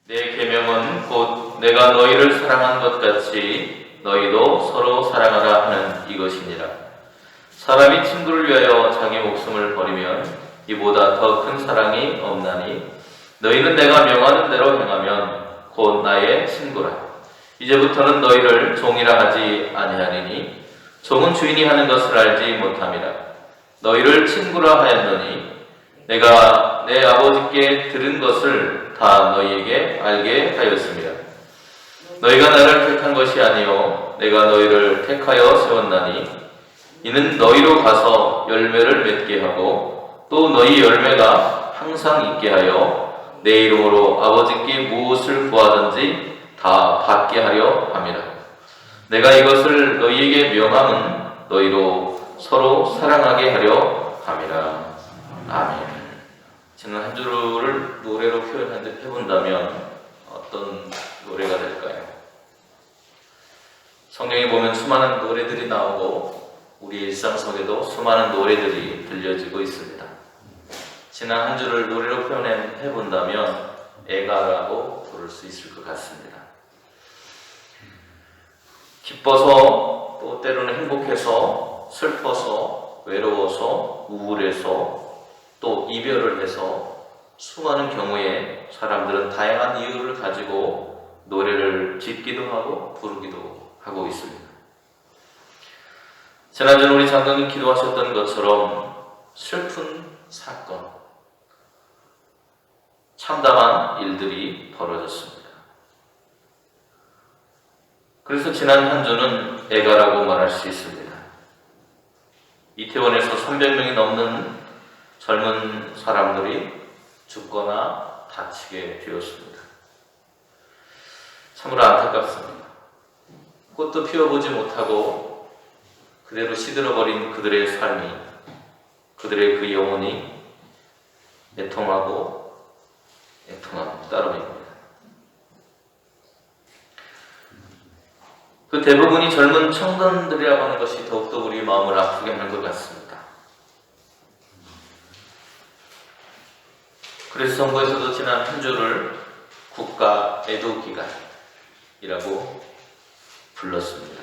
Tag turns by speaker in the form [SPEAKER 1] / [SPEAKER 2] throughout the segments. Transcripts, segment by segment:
[SPEAKER 1] 내 계명은 곧 내가 너희를 사랑한 것 같이 너희도 서로 사랑하라 하는 이것이니라. 사람이 친구를 위하여 자기 목숨을 버리면 이보다 더 큰 사랑이 없나니 너희는 내가 명하는 대로 행하면 곧 나의 친구라. 이제부터는 너희를 종이라 하지 아니하리니 종은 주인이 하는 것을 알지 못함이라. 너희를 친구라 하였노니 내가 내 아버지께 들은 것을 다 너희에게 알게 하였습니다. 너희가 나를 택한 것이 아니요 내가 너희를 택하여 세웠나니 이는 너희로 가서 열매를 맺게 하고 또 너희 열매가 항상 있게 하여 내 이름으로 아버지께 무엇을 구하든지 다 받게 하려 함이라. 내가 이것을 너희에게 명함은 너희로 서로 사랑하게 하려 함이라. 아멘. 지난 한 주를 노래로 표현해본다면 어떤 노래가 될까요? 성경에 보면 수많은 노래들이 나오고 우리 일상 속에도 수많은 노래들이 들려지고 있습니다. 지난 한 주를 노래로 표현해본다면 애가라고 부를 수 있을 것 같습니다. 기뻐서 또 때로는 행복해서 슬퍼서 외로워서 우울해서 또 이별을 해서 수많은 경우에 사람들은 다양한 이유를 가지고 노래를 짓기도 하고 부르기도 하고 있습니다. 지난주 우리 장로님 기도하셨던 것처럼 슬픈 사건, 참담한 일들이 벌어졌습니다. 그래서 지난 한 주는 애가라고 말할 수 있습니다. 이태원에서 300명이 넘는 젊은 사람들이 죽거나 다치게 되었습니다. 참으로 안타깝습니다. 꽃도 피워보지 못하고 그대로 시들어버린 그들의 삶이, 그들의 그 영혼이 애통하고 애통하는 따름입니다. 그 대부분이 젊은 청년들이라고 하는 것이 더욱더 우리 마음을 아프게 하는 것 같습니다. 그래서 정부에서도 지난 한 주를 국가 애도 기간이라고 불렀습니다.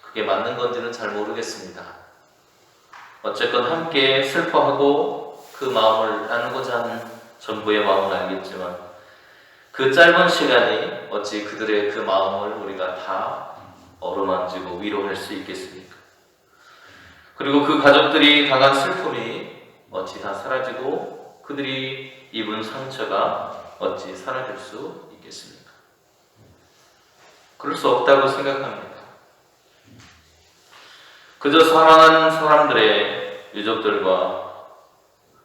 [SPEAKER 1] 그게 맞는 건지는 잘 모르겠습니다. 어쨌건 함께 슬퍼하고 그 마음을 나누고자 하는 전부의 마음은 알겠지만 그 짧은 시간이 어찌 그들의 그 마음을 우리가 다 어루만지고 위로할 수 있겠습니까? 그리고 그 가족들이 당한 슬픔이 어찌 다 사라지고 그들이 입은 상처가 어찌 사라질 수 있겠습니까? 그럴 수 없다고 생각합니다. 그저 사망한 사람들의 유족들과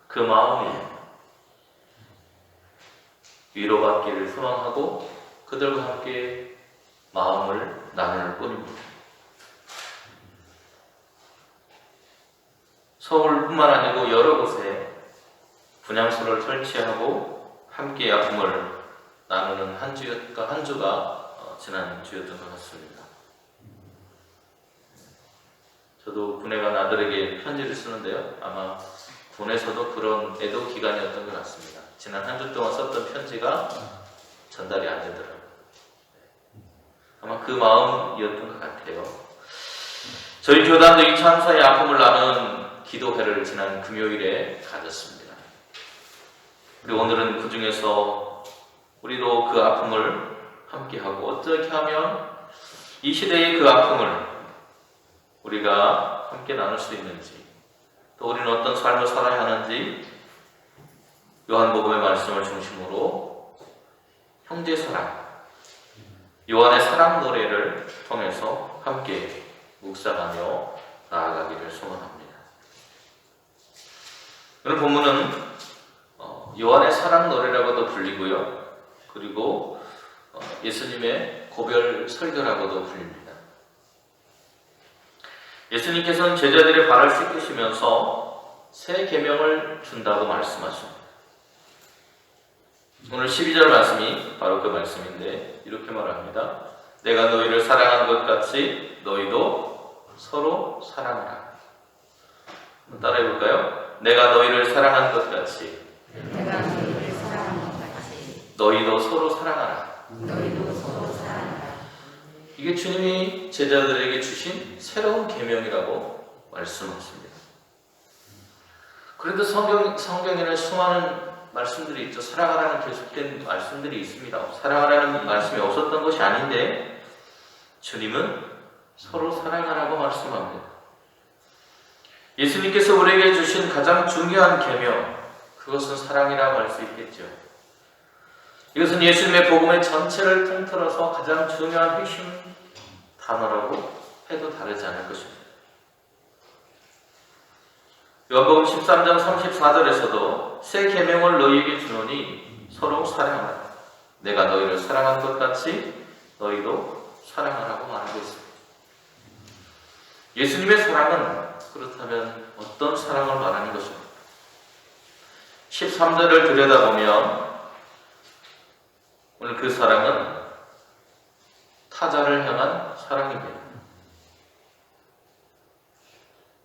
[SPEAKER 1] 그 마음이 위로받기를 소망하고 그들과 함께 마음을 나눌 뿐입니다. 서울뿐만 아니고 여러 곳에 분향소를 설치하고 함께 아픔을 나누는 한 주가 지난 주였던 것 같습니다. 저도 군에 간 아들에게 편지를 쓰는데요. 아마 군에서도 그런 애도 기간이었던 것 같습니다. 지난 한 주 동안 썼던 편지가 전달이 안 되더라고요. 아마 그 마음이었던 것 같아요. 저희 교단도 이 참사의 아픔을 나눈 기도회를 지난 금요일에 가졌습니다. 그리고 오늘은 그 중에서 우리도 그 아픔을 함께하고 어떻게 하면 이 시대의 그 아픔을 우리가 함께 나눌 수 있는지, 또 우리는 어떤 삶을 살아야 하는지 요한복음의 말씀을 중심으로 형제 사랑, 요한의 사랑 노래를 통해서 함께 묵상하며 나아가기를 소원합니다. 오늘 본문은 요한의 사랑 노래라고도 불리고요. 그리고 예수님의 고별 설교라고도 불립니다. 예수님께서는 제자들의 발을 씻기시면서 새 계명을 준다고 말씀하십니다. 오늘 12절 말씀이 바로 그 말씀인데 이렇게 말합니다. 내가 너희를 사랑한 것 같이 너희도 서로 사랑하라. 따라해볼까요? 내가 너희를 사랑한 것 같이 너희도 서로 사랑하라.
[SPEAKER 2] 너희도 서로 사랑하라.
[SPEAKER 1] 이게 주님이 제자들에게 주신 새로운 계명이라고 말씀하십니다. 그런데 성경에는 수많은 말씀들이 있죠. 사랑하라는 계속된 말씀들이 있습니다. 사랑하라는 말씀이 없었던 것이 아닌데 주님은 서로 사랑하라고 말씀합니다. 예수님께서 우리에게 주신 가장 중요한 계명, 그것은 사랑이라고 할 수 있겠죠. 이것은 예수님의 복음의 전체를 통틀어서 가장 중요한 핵심 단어라고 해도 다르지 않을 것입니다. 요한복음 13장 34절에서도 새 계명을 너희에게 주노니 서로 사랑하라. 내가 너희를 사랑한 것 같이 너희도 사랑하라고 말하고 있습니다. 예수님의 사랑은 그렇다면 어떤 사랑을 말하는 것입니까? 13절을 들여다보면 오늘 그 사랑은 타자를 향한 사랑입니다.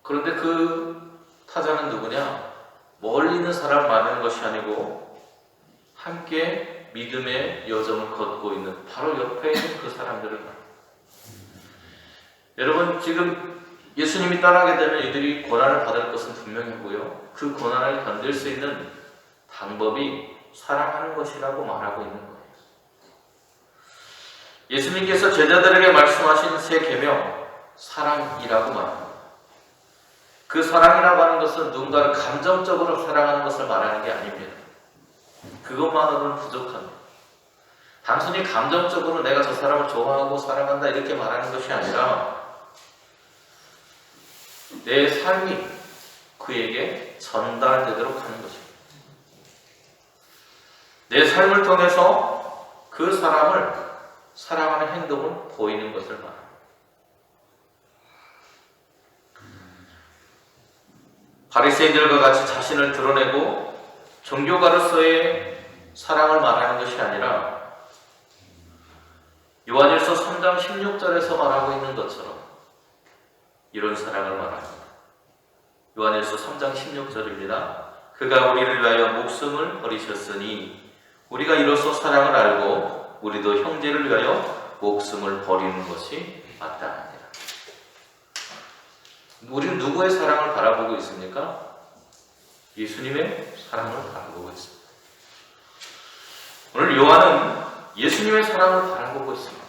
[SPEAKER 1] 그런데 그 타자는 누구냐? 멀리 있는 사람을 말하는 것이 아니고 함께 믿음의 여정을 걷고 있는 바로 옆에 있는 그 사람들을 말합니다. 여러분, 지금 예수님이 떠나게 되면 이들이 고난을 받을 것은 분명하고요. 그 고난을 견딜 수 있는 방법이 사랑하는 것이라고 말하고 있는 거예요. 예수님께서 제자들에게 말씀하신 새 계명, 사랑이라고 말합니다. 그 사랑이라고 하는 것은 누군가를 감정적으로 사랑하는 것을 말하는 게 아닙니다. 그것만으로는 부족합니다. 단순히 감정적으로 내가 저 사람을 좋아하고 사랑한다 이렇게 말하는 것이 아니라 내 삶이 그에게 전달되도록 하는 것입니다. 내 삶을 통해서 그 사람을 사랑하는 행동을 보이는 것을 말합니다. 바리새인들과 같이 자신을 드러내고 종교가로서의 사랑을 말하는 것이 아니라 요한일서 3장 16절에서 말하고 있는 것처럼 이런 사랑을 말합니다. 요한일서 3장 16절입니다. 그가 우리를 위하여 목숨을 버리셨으니 우리가 이로써 사랑을 알고 우리도 형제를 위하여 목숨을 버리는 것이 마땅하니라. 우리는 누구의 사랑을 바라보고 있습니까? 예수님의 사랑을 바라보고 있습니다. 오늘 요한은 예수님의 사랑을 바라보고 있습니다.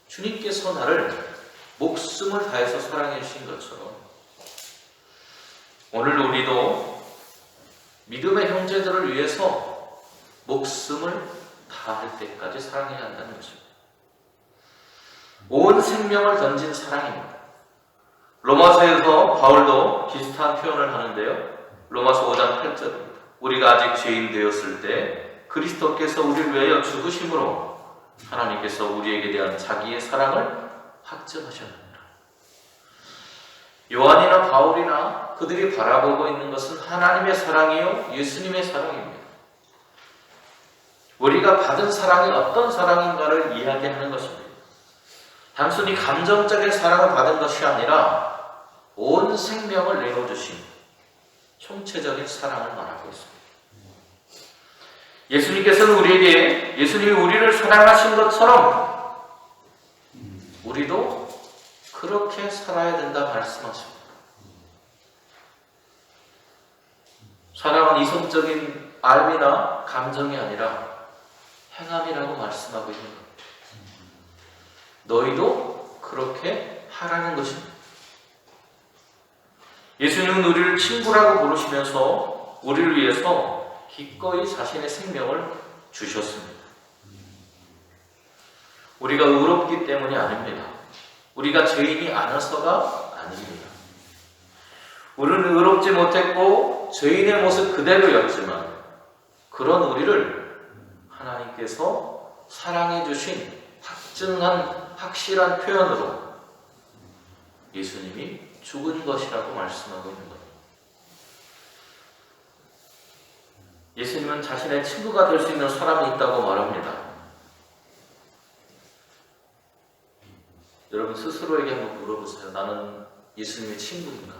[SPEAKER 1] 주님께서 나를 목숨을 다해서 사랑해 주신 것처럼 오늘 우리도 믿음의 형제들을 위해서 목숨을 다할 때까지 사랑해야 한다는 것입니다. 온 생명을 던진 사랑입니다. 로마서에서 바울도 비슷한 표현을 하는데요. 로마서 5장 8절입니다. 우리가 아직 죄인 되었을 때 그리스도께서 우리를 위하여 죽으심으로 하나님께서 우리에게 대한 자기의 사랑을 확증하셨느니라. 요한이나 바울이나 그들이 바라보고 있는 것은 하나님의 사랑이요 예수님의 사랑입니다. 우리가 받은 사랑이 어떤 사랑인가를 이야기하는 것입니다. 단순히 감정적인 사랑을 받은 것이 아니라 온 생명을 내어주신 총체적인 사랑을 말하고 있습니다. 예수님께서는 예수님이 우리를 사랑하신 것처럼 우리도 그렇게 살아야 된다 말씀하십니다. 사랑은 이성적인 알미나 감정이 아니라 행함이라고 말씀하고 있는 겁니다. 너희도 그렇게 하라는 것입니다. 예수님은 우리를 친구라고 부르시면서 우리를 위해서 기꺼이 자신의 생명을 주셨습니다. 우리가 의롭기 때문이 아닙니다. 우리가 죄인이 아니어서가 아닙니다. 우리는 의롭지 못했고 죄인의 모습 그대로였지만 그런 우리를 하나님께서 사랑해 주신 확실한 표현으로 예수님이 죽은 것이라고 말씀하고 있는 겁니다. 예수님은 자신의 친구가 될 수 있는 사람이 있다고 말합니다. 여러분 스스로에게 한번 물어보세요. 나는 예수님의 친구인가?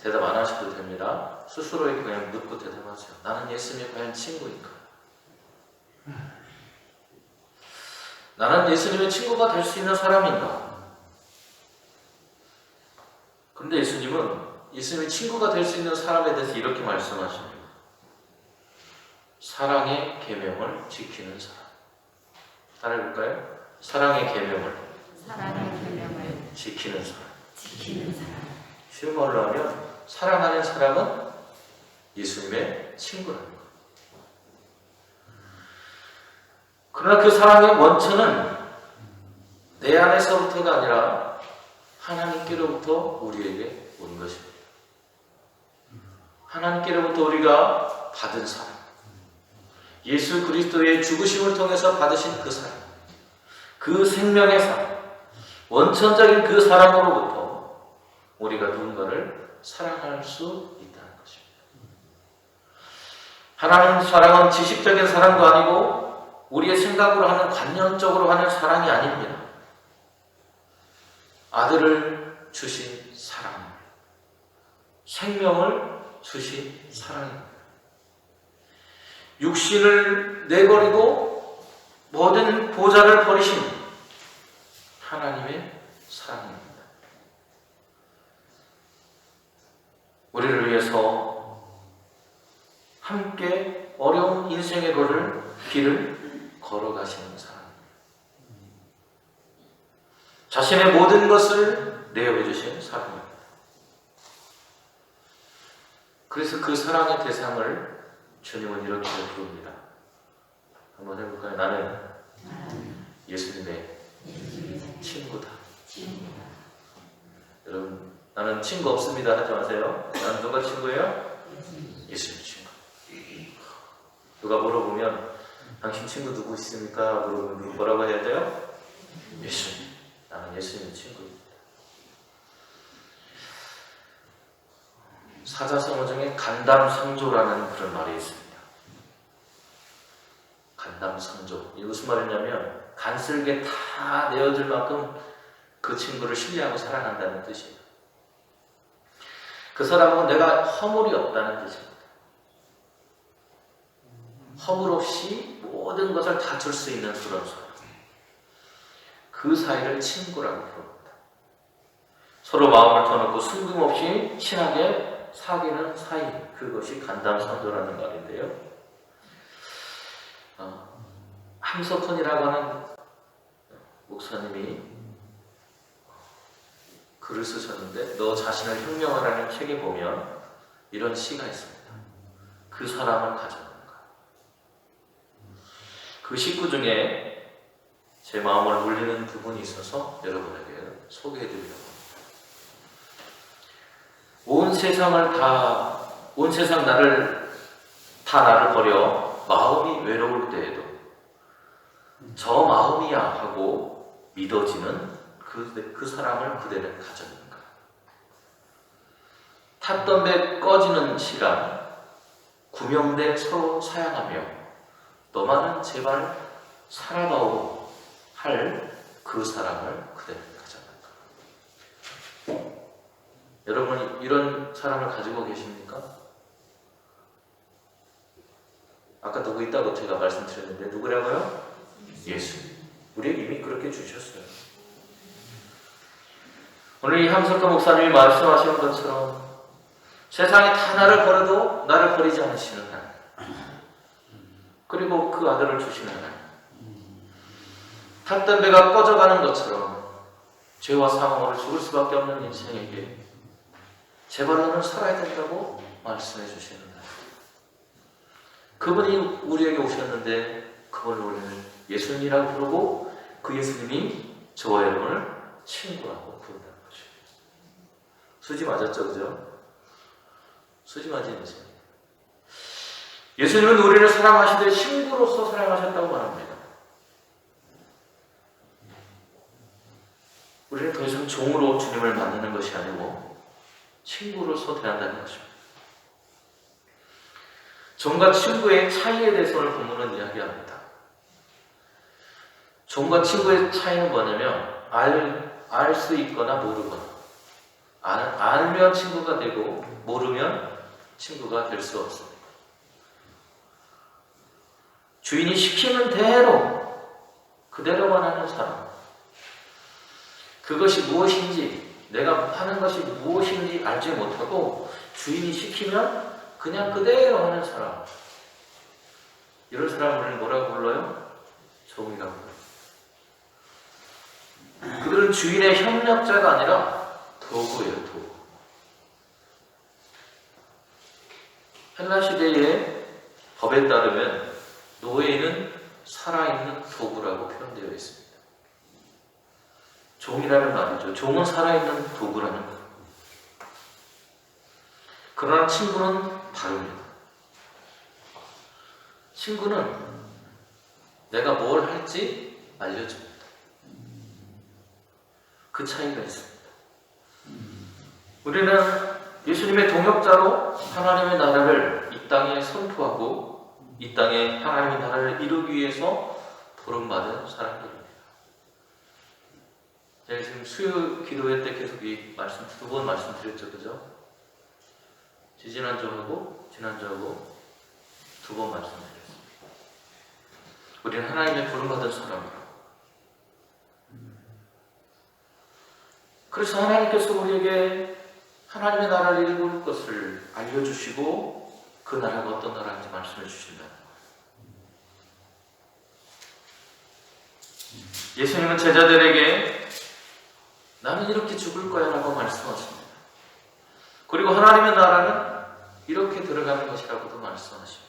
[SPEAKER 1] 대답 안 하셔도 됩니다. 스스로에게 그냥 묻고 대답하세요. 나는 예수님의 과연 친구인가? 나는 예수님의 친구가 될 수 있는 사람인가? 그런데 예수님은 예수님의 친구가 될 수 있는 사람에 대해서 이렇게 말씀하십니다. 사랑의 계명을 지키는 사람. 따라해볼까요? 사랑의 계명을 지키는 사람. 쉬운 말로 하면 사랑하는 사람은 예수님의 친구라는 거예요. 그러나 그 사랑의 원천은 내 안에서부터가 아니라 하나님께로부터 우리에게 온 것입니다. 하나님께로부터 우리가 받은 사랑, 예수 그리스도의 죽으심을 통해서 받으신 그 사랑, 그 생명의 사랑, 원천적인 그 사랑으로부터 우리가 누군가를 사랑할 수 있다는 것입니다. 하나님 사랑은 지식적인 사랑도 아니고 우리의 생각으로 하는 관념적으로 하는 사랑이 아닙니다. 아들을 주신 사랑, 생명을 주신 사랑입니다. 육신을 내버리고 모든 보좌를 버리신 하나님의 사랑입니다. 우리를 위해서 함께 어려운 인생의 길을 걸어가시는 사랑. 자신의 모든 것을 내어해 주신 사랑입니다. 그래서 그 사랑의 대상을 주님은 이렇게 부릅니다. 한번 해볼까요? 나는 예수님의 친구다. 여러분, 나는 친구 없습니다 하지 마세요. 나는 누가 친구예요? 예수님 친구. 누가 물어보면 당신 친구 누구 있습니까? 물어보면 뭐라고 해야 돼요? 예수님. 나는 예수님 친구입니다. 사자성어 중에 간담성조라는 그런 말이 있습니다. 간담성조. 이게 무슨 말이냐면 간슬게 다 내어줄 만큼 그 친구를 신뢰하고 사랑한다는 뜻이에요. 그 사람은 내가 허물이 없다는 뜻입니다. 허물 없이 모든 것을 다 줄 수 있는 그런 사람. 그 사이를 친구라고 부릅니다. 서로 마음을 터놓고 숨김없이 친하게 사귀는 사이, 그것이 간담성조라는 말인데요. 함석헌이라고 하는 목사님이 글을 쓰셨는데 너 자신을 혁명하라는 책에 보면 이런 시가 있습니다. 그 사람을 가져는가. 그 식구 중에 제 마음을 울리는 부분이 있어서 여러분에게 소개해드리려고 합니다. 온 세상 나를 버려 마음이 외로울 때에도 저 마음이야 하고 믿어지는 그 사람을 그대는 가졌는가. 탔던 배 꺼지는 시간, 구명대 서로 사양하며 너만은 제발 살아다오 할 그 사람을 그대는 가졌는가. 여러분 이런 사람을 가지고 계십니까? 아까 누구 있다고 제가 말씀드렸는데 누구라고요? 예수님. 우리에게 이미 그렇게 주셨어요. 오늘 이 함석헌 목사님이 말씀하시는 것처럼 세상에 다 나를 버려도 나를 버리지 않으시는 하나님, 그리고 그 아들을 주시는 하나님, 탔던 배가 꺼져가는 것처럼 죄와 사망으로 죽을 수밖에 없는 인생에게 제발 너는 살아야 된다고 말씀해 주시는 하나님, 그분이 우리에게 오셨는데 그분을 우리는 예수님이라고 부르고 그 예수님이 저와 여러분을 친구라고 부른다는 거죠. 수지 맞았죠, 그죠? 수지 맞은 인생. 예수님은 우리를 사랑하시되 친구로서 사랑하셨다고 말합니다. 우리는 더 이상 종으로 주님을 만나는 것이 아니고 친구로서 대한다는 것입니다. 종과 친구의 차이에 대해서 오늘 본문은 이야기합니다. 종과 친구의 차이는 뭐냐면 알 수 있거나 모르거나, 알면 친구가 되고 모르면 친구가 될 수 없습니다. 주인이 시키는 대로 그대로만 하는 사람, 그것이 무엇인지, 내가 하는 것이 무엇인지 알지 못하고 주인이 시키면 그냥 그대로 하는 사람, 이런 사람을 뭐라고 불러요? 종이라고 불러요. 그들은 주인의 협력자가 아니라 도구예요, 도구. 헬라 시대의 법에 따르면 노예는 살아있는 도구라고 표현되어 있습니다. 종이라는 말이죠. 종은 살아있는 도구라는 거예요. 그러나 친구는 다릅니다. 친구는 내가 뭘 할지 알려줍니다. 그 차이가 있습니다. 우리는 예수님의 동역자로 하나님의 나라를 이 땅에 선포하고 이 땅에 하나님의 나라를 이루기 위해서 부름받은 사람들입니다. 제가 지금 수요 기도회 때 계속 이 말씀 두 번 말씀드렸죠, 그죠? 지난주하고 지난주하고 두 번 말씀드렸습니다. 우리는 하나님의 부름받은 사람이라고. 그래서 하나님께서 우리에게 하나님의 나라를 이룰 것을 알려주시고 그 나라가 어떤 나라인지 말씀해 주신다는 거예요. 예수님은 제자들에게 나는 이렇게 죽을 거야 라고 말씀하십니다. 그리고 하나님의 나라는 이렇게 들어가는 것이라고도 말씀하십니다.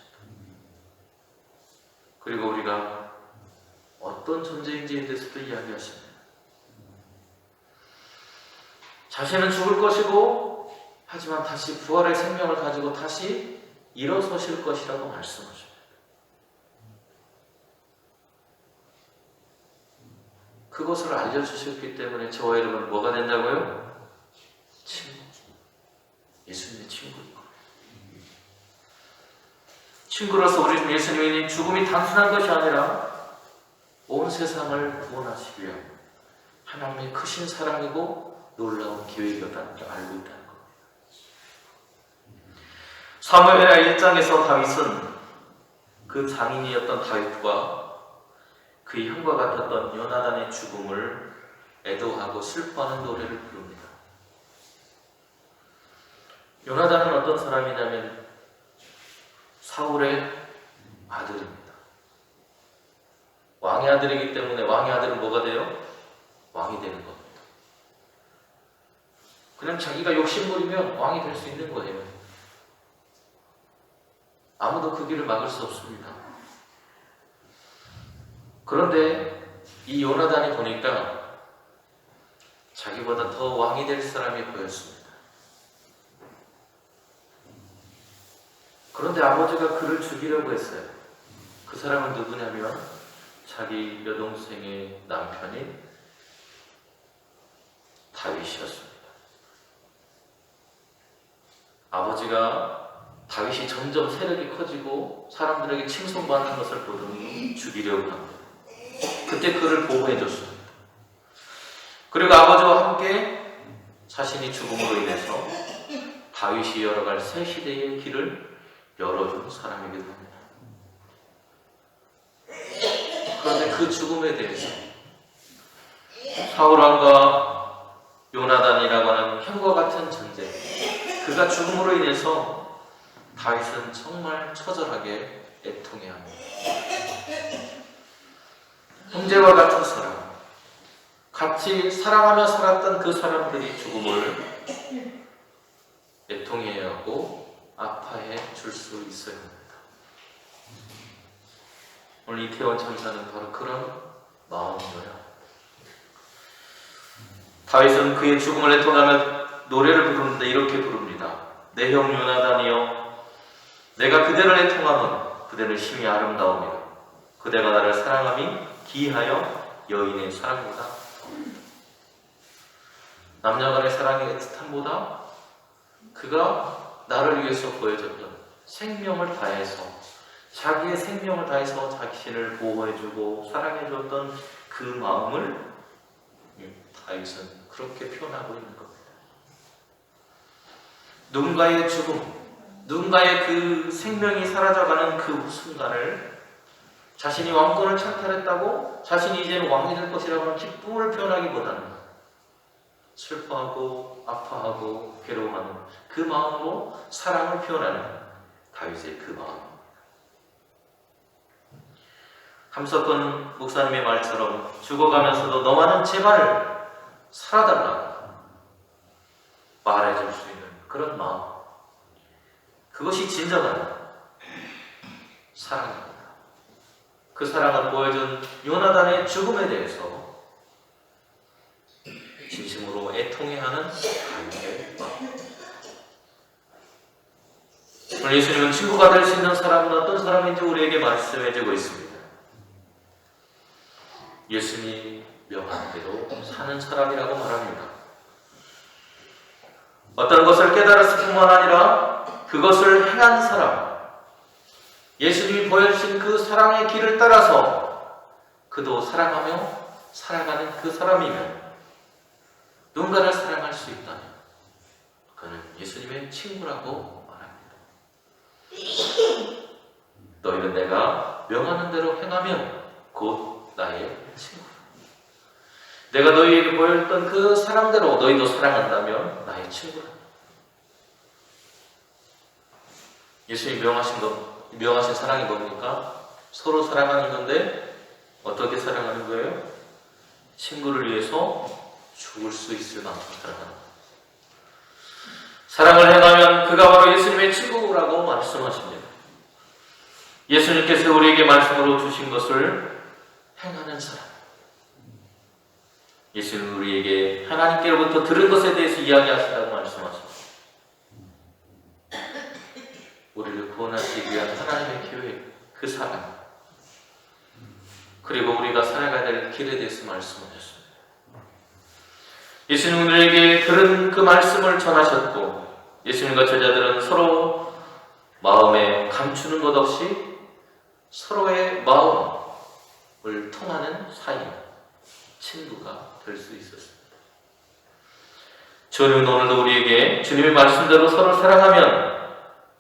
[SPEAKER 1] 그리고 우리가 어떤 존재인지에 대해서도 이야기하십니다. 자신은 죽을 것이고 하지만 다시 부활의 생명을 가지고 다시 일어서실 것이라고 말씀하십니다. 그것을 알려주셨기 때문에 저와 여러분은 뭐가 된다고요? 친구. 예수님의 친구입니다. 친구로서 우리는 예수님이 죽음이 단순한 것이 아니라 온 세상을 구원하시기 위한 하나님의 크신 사랑이고 놀라운 계획이었다는 걸 알고 있다는 겁니다. 사무엘하 1장에서 다윗은 그 장인이었던 다윗과 그의 형과 같았던 요나단의 죽음을 애도하고 슬퍼하는 노래를 부릅니다. 요나단은 어떤 사람이냐면 사울의 아들입니다. 왕의 아들이기 때문에 왕의 아들은 뭐가 돼요? 왕이 되는 겁니다. 그냥 자기가 욕심부리면 왕이 될 수 있는 거예요. 아무도 그 길을 막을 수 없습니다. 그런데 이 요나단이 보니까 자기보다 더 왕이 될 사람이 보였습니다. 그런데 아버지가 그를 죽이려고 했어요. 그 사람은 누구냐면 자기 여동생의 남편인 다윗이었습니다. 아버지가 다윗이 점점 세력이 커지고 사람들에게 칭송받는 것을 보더니 죽이려고 합니다. 그때 그를 보호해줬습니다. 그리고 아버지와 함께 자신이 죽음으로 인해서 다윗이 열어갈 새 시대의 길을 열어준 사람이기도 합니다. 그런데 그 죽음에 대해서 사울왕과 요나단이라고 하는 형과 같은 존재, 그가 죽음으로 인해서 다윗은 정말 처절하게 애통해야 합니다. 형제와 같은 사람, 같이 사랑하며 살았던 그 사람들이 죽음을 애통해야 하고 아파해 줄 수 있어야 합니다. 오늘 이태원 천사는 바로 그런 마음이에요. 다윗은 그의 죽음을 애통하며 노래를 부르는데 이렇게 부릅니다. 내 형 요나단이여, 내가 그대를 애통하면 그대는 심히 아름다움이라. 그대가 나를 사랑함이 기하여 여인의 사랑보다 남녀간의 사랑의 애틋함보다 그가 나를 위해서 보여줬던 생명을 다해서 자기의 생명을 다해서 자신을 보호해주고 사랑해줬던 그 마음을 다윗은 그렇게 표현하고 있는 겁니다. 누군가의 죽음, 누군가의 그 생명이 사라져가는 그 순간을 자신이 왕권을 찬탈했다고 자신이 이제는 왕이 될 것이라고 하는 기쁨을 표현하기보다는 슬퍼하고 아파하고 괴로워하는 그 마음으로 사랑을 표현하는 다윗의 그 마음. 함석헌 목사님의 말처럼 죽어가면서도 너만은 제발 살아달라고 말해줄 수 있는 그런 마음, 그것이 진정한 사랑입니다. 그 사랑을 보여준 요나단의 죽음에 대해서 진심으로 애통해하는 다윗의 마음. 오늘 예수님은 친구가 될 수 있는 사람은 어떤 사람인지 우리에게 말씀해주고 있습니다. 예수님이 명한 대로 사는 사람이라고 말합니다. 어떤 것을 깨달았을 뿐만 아니라 그것을 행한 사람, 예수님이 보여주신 그 사랑의 길을 따라서 그도 사랑하며 살아가는 그 사람이면 누군가를 사랑할 수 있다면 그는 예수님의 친구라고 말합니다. 너희는 내가 명하는 대로 행하면 곧 나의 친구. 내가 너희에게 보였던 그 사랑대로 너희도 사랑한다면 나의 친구라. 예수님이 명하신 사랑이 뭡니까? 서로 사랑하는 건데 어떻게 사랑하는 거예요? 친구를 위해서 죽을 수 있을 만큼 사랑하는 거예요. 사랑을 행하면 그가 바로 예수님의 친구라고 말씀하십니다. 예수님께서 우리에게 말씀으로 주신 것을 행하는 사람. 예수님은 우리에게 하나님께로부터 들은 것에 대해서 이야기하신다고 말씀하십니다. 우리를 구원하시기 위한 하나님의 계획, 그 사랑, 그리고 우리가 살아가야 될 길에 대해서 말씀하셨습니다. 예수님은 우리에게 들은 그 말씀을 전하셨고 예수님과 제자들은 서로 마음에 감추는 것 없이 서로의 마음을 통하는 사이, 친구가 될 수 있었습니다. 주님은 오늘도 우리에게 주님의 말씀대로 서로 사랑하면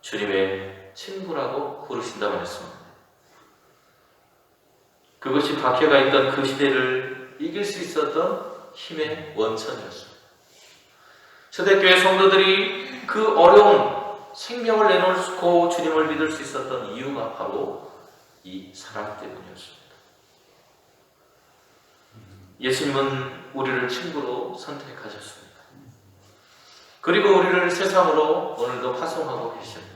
[SPEAKER 1] 주님의 친구라고 부르신다고 했습니다. 그것이 박해가 있던 그 시대를 이길 수 있었던 힘의 원천이었습니다. 초대교회 성도들이 그 어려운 생명을 내놓고 주님을 믿을 수 있었던 이유가 바로 이 사랑 때문이었습니다. 예수님은 우리를 친구로 선택하셨습니다. 그리고 우리를 세상으로 오늘도 파송하고 계십니다.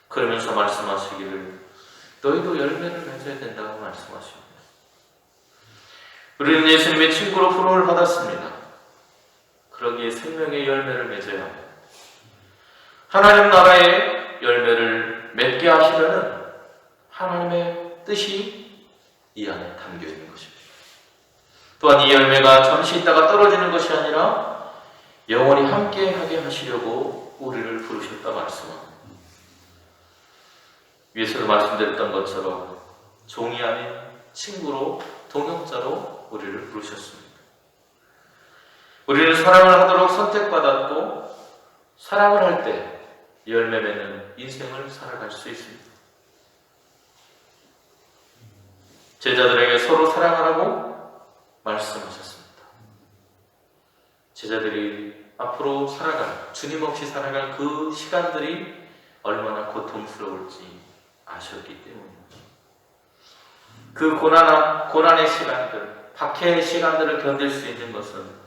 [SPEAKER 1] 그러면서 말씀하시기를 너희도 열매를 맺어야 된다고 말씀하십니다. 우리는 예수님의 친구로 부름을 받았습니다. 그러기에 생명의 열매를 맺어야 합니다. 하나님 나라의 열매를 맺게 하시려는 하나님의 뜻이 이 안에 담겨 있는 것입니다. 또한 이 열매가 잠시 있다가 떨어지는 것이 아니라 영원히 함께하게 하시려고 우리를 부르셨다 말씀합니다. 위에서도 말씀드렸던 것처럼 종이 아닌 친구로, 동역자로 우리를 부르셨습니다. 우리는 사랑을 하도록 선택받았고 사랑을 할 때 열매 맺는 인생을 살아갈 수 있습니다. 제자들에게 서로 사랑하라고 말씀하셨습니다. 제자들이 앞으로 살아갈, 주님 없이 살아갈 그 시간들이 얼마나 고통스러울지 아셨기 때문입니다. 그 고난의 시간들, 박해의 시간들을 견딜 수 있는 것은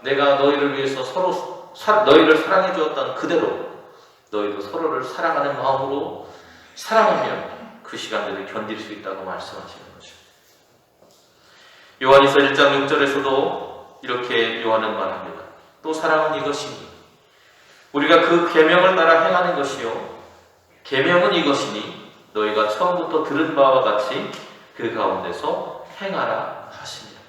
[SPEAKER 1] 내가 너희를 위해서 너희를 사랑해 주었던 그대로 너희도 서로를 사랑하는 마음으로 사랑하면 그 시간들을 견딜 수 있다고 말씀하시는 것입니다. 요한일서 1장 6절에서도 이렇게 요한은 말합니다. 또 사랑은 이것이니 우리가 그 계명을 따라 행하는 것이요 계명은 이것이니 너희가 처음부터 들은 바와 같이 그 가운데서 행하라 하시니라.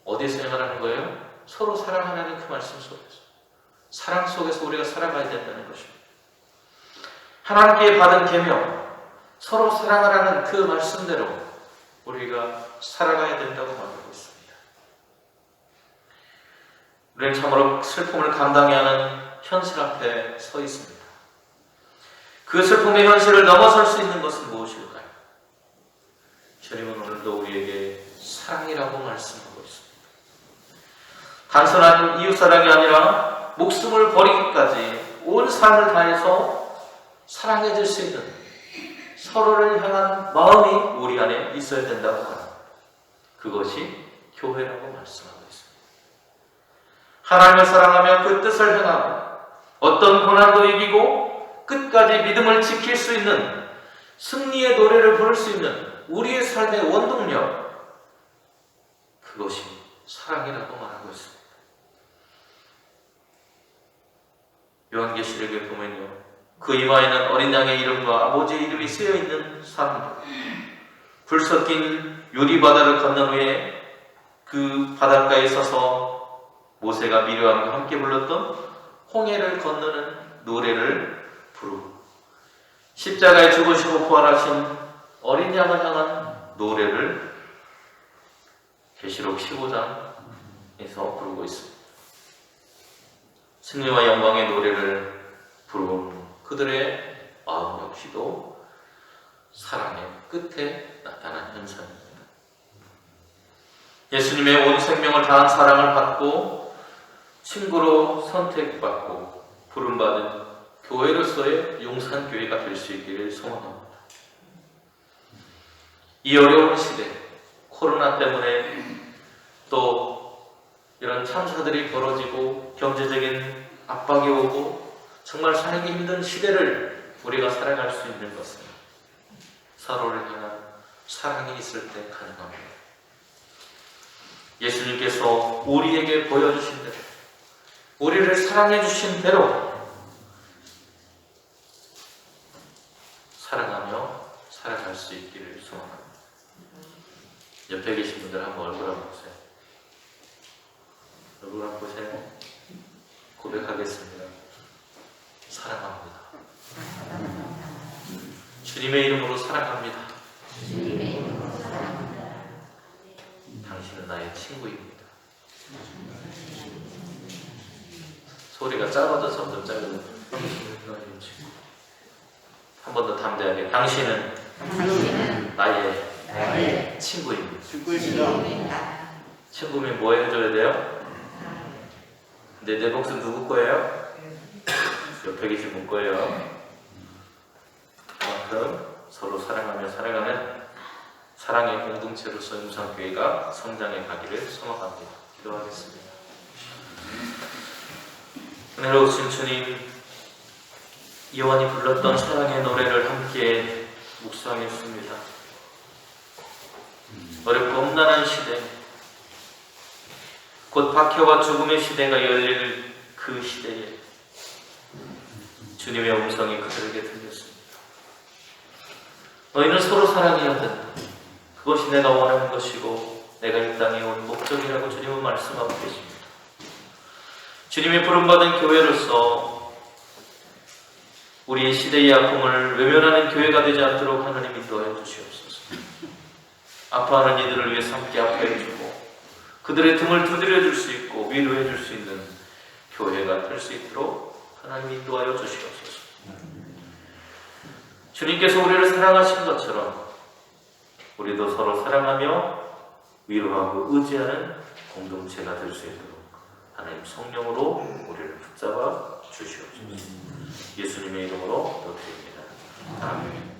[SPEAKER 1] 어디에서 행하라는 거예요? 서로 사랑하라는 그 말씀 속에서, 사랑 속에서 우리가 살아가야 된다는 것입니다. 하나님께 받은 계명, 서로 사랑하라는 그 말씀대로 우리가 살아가야 된다고 말하고 있습니다. 우리는 참으로 슬픔을 감당해야 하는 현실 앞에 서 있습니다. 그 슬픔의 현실을 넘어설 수 있는 것은 무엇일까요? 주님은 오늘도 우리에게 사랑이라고 말씀하고 있습니다. 단순한 이웃사랑이 아니라 목숨을 버리기까지 온 삶을 다해서 사랑해줄 수 있는 서로를 향한 마음이 우리 안에 있어야 된다고 합니다. 그것이 교회라고 말씀하고 있습니다. 하나님을 사랑하며 그 뜻을 행하고 어떤 고난도 이기고 끝까지 믿음을 지킬 수 있는 승리의 노래를 부를 수 있는 우리의 삶의 원동력, 그것이 사랑이라고 말하고 있습니다. 요한계시록에 보면요, 그 이마에는 어린 양의 이름과 아버지의 이름이 쓰여 있는 사람들, 불 섞인 유리바다를 건넌 후에 그 바닷가에 서서 모세가 미리암과 함께 불렀던 홍해를 건너는 노래를 부르고 십자가에 죽으시고 부활하신 어린 양을 향한 노래를 계시록 15장에서 부르고 있습니다. 승리와 영광의 노래를 부르는 그들의 마음 역시도 사랑의 끝에 나타난 현상입니다. 예수님의 온 생명을 다한 사랑을 받고 친구로 선택받고 부름받은 교회로서의 용산교회가 될 수 있기를 소원합니다. 이 어려운 시대, 코로나 때문에 또 이런 참사들이 벌어지고 경제적인 압박이 오고 정말 살기 힘든 시대를 우리가 살아갈 수 있는 것은 서로를 향한 사랑이 있을 때 가능합니다. 예수님께서 우리에게 보여주신 대로, 우리를 사랑해 주신 대로 사랑하며 살아갈 수 있기를 소원합니다. 옆에 계신 분들 한번 얼굴 한번 보세요. 얼굴 한번 보세요. 고백하겠습니다. 사랑합니다. 주님의 이름으로 사랑합니다.
[SPEAKER 2] 주님의 이름으로 사랑합니다.
[SPEAKER 1] 당신은 나의 친구입니다. 소리가 작아져 점점 작아져. 한 번 더 담대하게. 당신은 나의 친구입니다. 친구면 뭐 해줘야 돼요? 근데 내 목숨 누구 거예요? 옆에 계신 분 거예요. 그만큼 서로 사랑하며 살아가는 사랑의 공동체로서 용산교회가 성장해 가기를 소망합니다. 기도하겠습니다. 은혜로우신 주님, 요한이 불렀던 사랑의 노래를 함께 묵상했습니다. 어렵고 험난한 시대, 곧 박해와 죽음의 시대가 열릴 그 시대에 주님의 음성이 그들에게 들렸습니다. 너희는 서로 사랑해야 된다. 그것이 내가 원하는 것이고 내가 이 땅에 온 목적이라고 주님은 말씀하고 계십니다. 주님의 부름받은 교회로서 우리의 시대의 아픔을 외면하는 교회가 되지 않도록 하나님 인도하여 주시옵소서. 아파하는 이들을 위해서 함께 아파해주고 그들의 등을 두드려 줄 수 있고 위로해 줄 수 있는 교회가 될 수 있도록 하나님 인도하여 주시옵소서. 주님께서 우리를 사랑하신 것처럼 우리도 서로 사랑하며 위로하고 의지하는 공동체가 될 수 있도록 하나님 성령으로 우리를 붙잡아 주시옵소서. 예수님의 이름으로 기도드립니다. 아멘.